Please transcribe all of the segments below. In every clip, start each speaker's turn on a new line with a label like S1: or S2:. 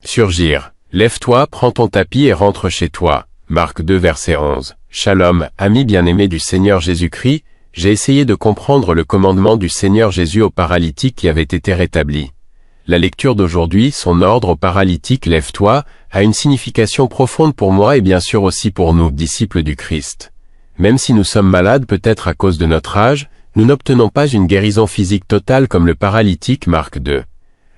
S1: Surgir. Lève-toi, prends ton tapis et rentre chez toi. Marc 2 verset 11. Shalom, amis bien-aimés du Seigneur Jésus-Christ, j'ai essayé de comprendre le commandement du Seigneur Jésus au paralytique qui avait été rétabli. La lecture d'aujourd'hui, son ordre au paralytique « Lève-toi » a une signification profonde pour moi et bien sûr aussi pour nous, disciples du Christ. Même si nous sommes malades peut-être à cause de notre âge, nous n'obtenons pas une guérison physique totale comme le paralytique Marc 2.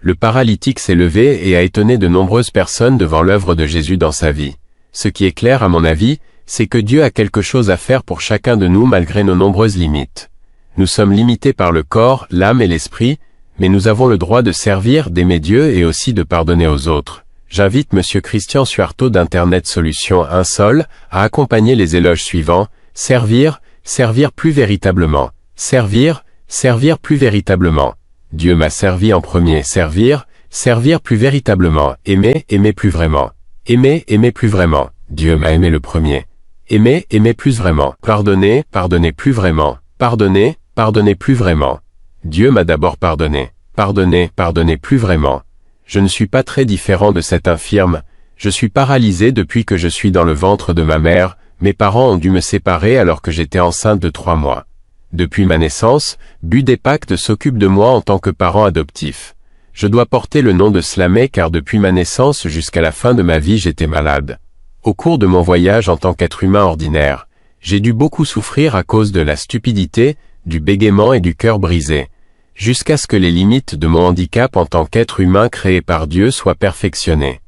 S1: Le paralytique s'est levé et a étonné de nombreuses personnes devant l'œuvre de Jésus dans sa vie. Ce qui est clair à mon avis, c'est que Dieu a quelque chose à faire pour chacun de nous malgré nos nombreuses limites. Nous sommes limités par le corps, l'âme et l'esprit, mais nous avons le droit de servir, d'aimer Dieu et aussi de pardonner aux autres. J'invite Monsieur Christian Suarto d'Internet Solutions 1 Sol à accompagner les éloges suivants. Servir, servir plus véritablement. Servir, servir plus véritablement. Dieu m'a servi en premier. Servir, servir plus véritablement. Aimer, aimer plus vraiment. Aimer, aimer plus vraiment. Dieu m'a aimé le premier. Aimer, aimer plus vraiment. Pardonner, pardonner plus vraiment. Pardonner, pardonner plus vraiment. Dieu m'a d'abord pardonné. Pardonner, pardonner plus vraiment. Je ne suis pas très différent de cet infirme. Je suis paralysé depuis que je suis dans le ventre de ma mère. Mes parents ont dû me séparer alors que j'étais enceinte de 3 mois. Depuis ma naissance, Budé Pacte s'occupe de moi en tant que parent adoptif. Je dois porter le nom de Slamé car depuis ma naissance jusqu'à la fin de ma vie j'étais malade. Au cours de mon voyage en tant qu'être humain ordinaire, j'ai dû beaucoup souffrir à cause de la stupidité, du bégaiement et du cœur brisé, jusqu'à ce que les limites de mon handicap en tant qu'être humain créé par Dieu soient perfectionnées.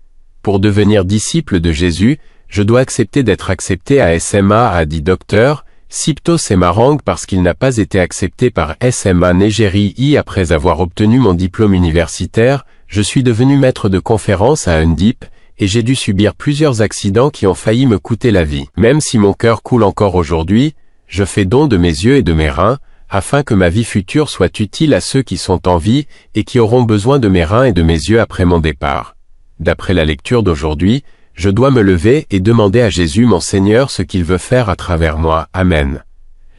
S1: Pour devenir disciple de Jésus, je dois accepter d'être accepté à SMA, a dit Dr. Sipto Semarang parce qu'il n'a pas été accepté par SMA Nigérie après avoir obtenu mon diplôme universitaire. Je suis devenu maître de conférence à Undip, et j'ai dû subir plusieurs accidents qui ont failli me coûter la vie. Même si mon cœur coule encore aujourd'hui, je fais don de mes yeux et de mes reins, afin que ma vie future soit utile à ceux qui sont en vie et qui auront besoin de mes reins et de mes yeux après mon départ. D'après la lecture d'aujourd'hui, je dois me lever et demander à Jésus mon Seigneur ce qu'il veut faire à travers moi. Amen.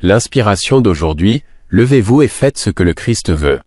S1: L'inspiration d'aujourd'hui, levez-vous et faites ce que le Christ veut.